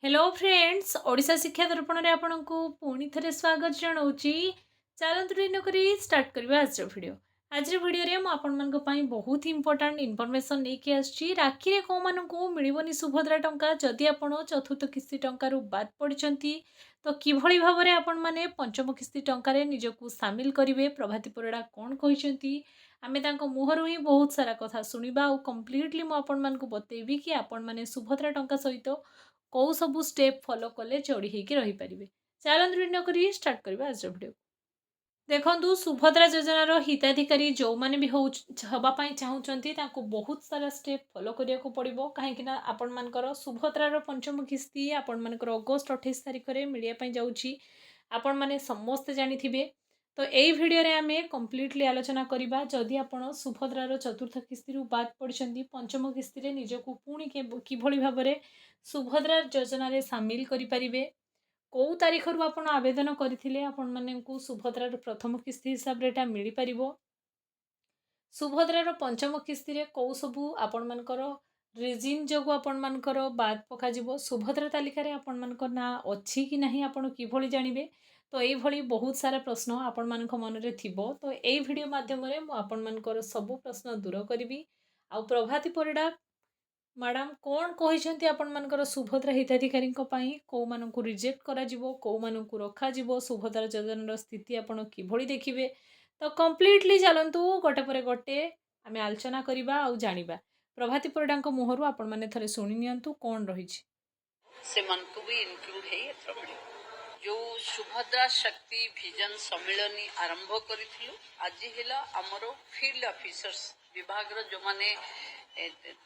Hello friends Odisha शिक्षा दर्पण रे आपनको पुणी थे स्वागत जनाऊँगी। चलतु नक स्टार्ट करवा आज वीडियो। आज वीडियो रे मुझे बहुत इंपोर्टेंट इनफॉरमेशन लेके आछि। राखी रे को मानकू मिलबनी सुभद्रा टंका जदि आपण चतुर्थ किस्ती टंकारु बाद पड़छंती तो किभଳି भाबरे आपण माने पंचम किस्ती टंकारे निजकू सामिल करिवे। प्रभाती परिडा कोन कहिसंती आमे तांको मुहरु ही बहुत सारा कथा सुनिबा और कंप्लीटली मु आपण मानकू बतेबी कि आपण माने सुभद्रा टंका सहित कौ सब स्टेप फॉलो कले जोड़ी होकर रहीपर। चलते नक स्टार्ट करवा आज वीडियो। देखु सुभद्रा योजनार हिताधिकारी जो मैंने भी हाँपाई चाहूँगी बहुत सारा स्टेप फॉलो करने को पड़ो कहीं आपण मानकर सुभद्रार पंचम किस्ती आपण मानकर अगस्ट 28 तारिख में मिलवाई जाऊँगी। आपण मैंने समस्ते जानी तो यही भिडियो आम कम्प्लीटली आलोचना करवा। जदि आप सुभद्रार चतुर्थ किस्ती बाद पड़ते पंचम किस्ती निजक पुणी किभଳି भाव में सुभद्रा योजन सामिल करें कौ तारीख रु आप आवेदन करते आपण मानू सुभद्रार प्रथम किस्ती हिसाब से मिल पार। सुभद्रार पंचम किस्ती कौ सबू आपण मानकर रिजिन जो आपण मानकर बाद पक सुभद्रा तालिकार आपण मानकर ना अच्छी कि नहीं आपण किभଳି जानवे। तो ये बहुत सारा प्रश्न आपण मान मन में थी तो यही वीडियो माध्यम आपण मानकर सबू प्रश्न दूर करी। आ प्रभाती परिडा मैडम कौन कहते आपण मानकर सुभद्रा हिताधिकारी कौ मानू रिजेक्ट करा कौ मानू रखा सुभद्रा योजनार स्थिति आपण किभଳି देखिए। तो कम्प्लीटली चलतु गोटे पर गोटे आम आलोचना करवा आ जानिबा। प्रभाती परिडा मुहर आपण मैंने थे शुणी नियंतु कौन रही जो सुभद्रा शक्ति विजन सम्मेलन आरंभ करूँ आज है आमर फील्ड ऑफिसर्स विभाग जो माने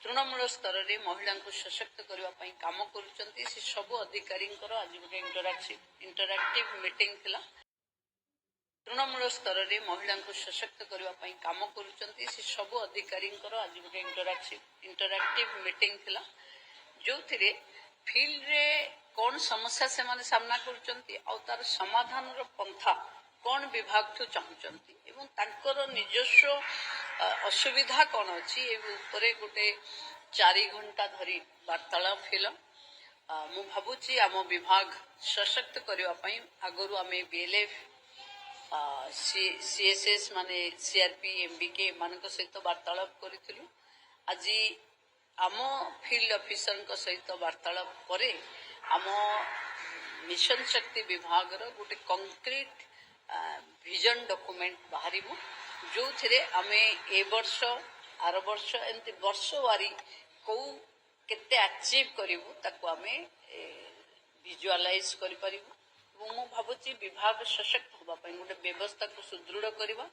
तृणमूल स्तर में महिला को सशक्त करने काम कर सब अधिकारी आज गोटे इंटरैक्टिव मीटिंग थिला। तृणमूल स्तर में महिला को सशक्त करने काम कर सब अधिकारी आज गोटे इंटरैक्टिव मीटिंग थिला जो थिरे फील्ड रे कौन समस्या से माने सामना कर समाधान पंथा कौन विभाग ठू चाहूँगी एवं तांकर निजस्व असुविधा कौन अच्छी गोटे 4 घंटा धरी वार्तालाप हिल मु भावुची आम विभाग सशक्त करने आगु आम बीएलएफ सीएसएस माने सीआरपी एमबीके मान सहित वार्तालाप करूँ। आज आम फील्ड ऑफिसर सहित वार्तालाप परे आम मिशन शक्ति विभाग गोटे कंक्रीट विजन डॉक्यूमेंट बाहर जो थे आम ए वर्ष आर वर्ष एमती वर्ष वारी कौ केते अचीव करूँ ताकू आम विजुअलाइज कर भावुची विभाग सशक्त होगापी गोटे व्यवस्था को सुदृढ़ करवा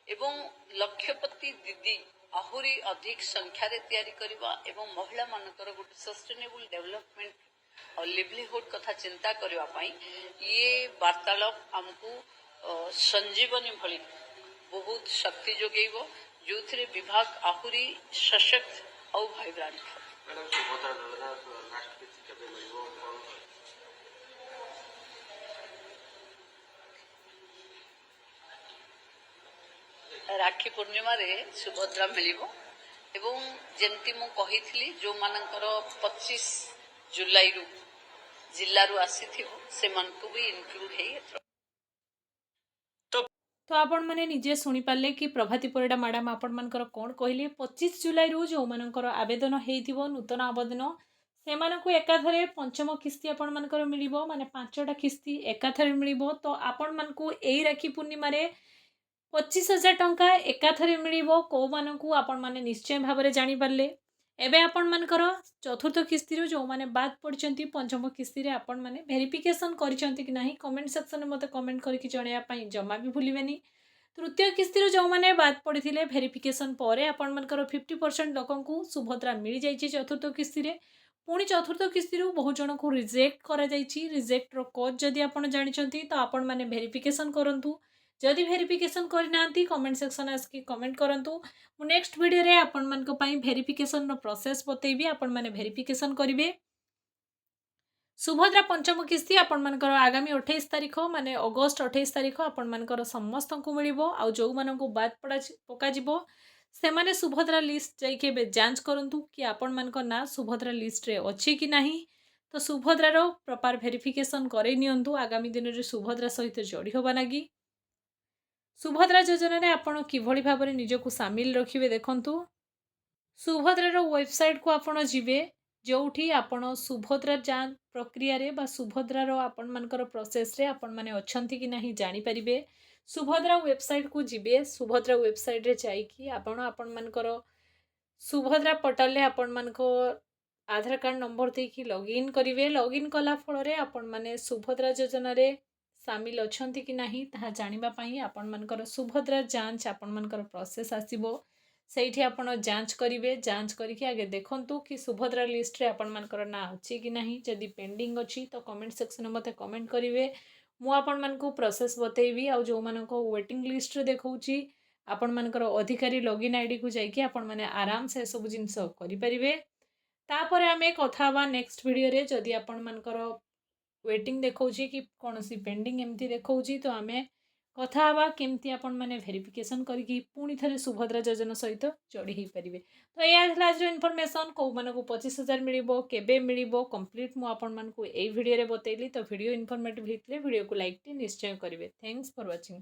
एवं लक्षपति दीदी आहुरी अधिक संख्यार या महिला मानकर गोटे सस्टेनेबल डेवलपमेंट और लिवलीहुड कथा चिंता करने ये वार्तालाप आमको संजीवनी भली बहुत शक्ति जोगेब जो थे विभाग आहुरी सशक्त और वाइब्रांट राखी पूर्णिमा रे सुभद्रा मिलिबो एवं जेमती मु कही जो मानकर 25 जुलाई रु जिल्ला रु आसीथिबो से मन को भी इंक्लूड है। तो आपण मैंने निजे शुणी पारे कि प्रभाती परिडा मैडम आपण मानकर कौन कहले 25 जुलाई रु जो मानकर आवेदन होइथिबो नूतन आवेदन से एकाथरे पंचम किस्ती आपण मानकर मिलिबो माने 5टा किस्ती एकाथरे मिलिबो। तो आपण मानकू एई राखी पूर्णिमा रे 25,000 टंका एकाथरे मिलिबो को मानकू आपण माने निश्चय भाव में जानि पारले। एबे आपण मानकर चतुर्थ किस्ती जो माने बाद पड़छंती पंचम किस्ती रे आपण माने वेरिफिकेशन करिसंती कि नाही कमेंट सेक्शन में मते कमेंट करके जणाया पई जमा भी भूलिबेनी। तृतीय किस्ती जो माने बाद पड़ते वेरिफिकेशन पर आपण मानकर 50% लोकंकु सुभद्रा मिल जाइए चतुर्थ किस्ती रे। पुणी चतुर्थ किस्ती बहुत जन को रिजेक्ट करा जाइछि। रिजेक्ट रो कोड जदि आपण जानिछंती तो आपण माने वेरिफिकेशन करंतु। जदि वेरिफिकेशन करना कमेंट सेक्शन आसकी कमेंट करंतु। मु नेक्स्ट वीडियो रे आपण मानक पई वेरिफिकेशन रो प्रोसेस बतैबी आपण माने वेरिफिकेशन करिवे। सुभद्रा पंचम किस्ती आपण मानकर आगामी 28 तारिख माने अगस्ट 28 तारिख आपण मानकर समस्त को मिलिबो। आ जो मानक बाद पका जिवो से माने सुभद्रा लिस्ट जाइके जांच करंतु कि आपण मानकर ना सुभद्रा लिस्ट रे अछि कि नाही। तो सुभद्रार प्रॉपर भेरिफिकेशन करे नियंतु आगामी दिन में सुभद्रा सहित जोड़ी होबा लगी सुभद्रा योजना रे आपण किभଳି भाବରେ ନିଜକୁ ସାମିଲ ରଖିବେ ଦେଖନ୍ତୁ सुभद्रार वेबसाइट को आपण जिबे जोठी आपण सुभद्रा जांच प्रक्रिया रे बा सुभद्रार आपण मानकर प्रोसेस रे आपण माने अछंती कि नाही जानि परिबे सुभद्रा वेबसाइट को जिबे सुभद्रा वेबसाइट रे जाईकी आपण आपण मानकर सुभद्रा पोर्टल रे आपण मानको आधार कार्ड नंबर देकी लॉगिन करिवे लॉगिन कला फल रे आपण माने सुभद्रा योजना रे सामिल अछंती कि नाही ताहा जानिबा पई आपण मानकर सुभद्रा जांच आपण मानकर प्रोसेस आसीबो सेठी आपण जांच करिवे जांच करके आगे देखंतु कि सुभद्रा लिस्ट रे आपण मानकर ना अछि कि नाही जदि पेंडिंग अछि तो कमेंट सेक्शन में मते कमेंट करिवे मु आपण मानको प्रोसेस बतेइबी आ जो मानको वेटिंग लिस्ट रे देखौची आपण मानकर अधिकारी लॉगिन आईडी को जाइके आपण माने आराम से सब जिंस करि परिवे तापरे आमे कथा बा नेक्स्ट वीडियो रे जदि आपण मानकर वेटिंग देखौची कि कोनोसी पेंडिंग एमती देखौची तो आमे कथा हवा केमती आपण माने वेरिफिकेशन करके पुणी थे सुभद्रा योजना सहित जोड़ी हो पारे तो यह आज इनफॉरमेशन कौ मानक 25,000 मिलिबो केबे मिलिबो कंप्लीट मु आपण मानकु एई वीडियो रे बतैली तो वीडियो इनफॉर्मेटिव हेतले वीडियो को लाइक टी निश्चय करिवे थैंक्स फॉर वाचिंग।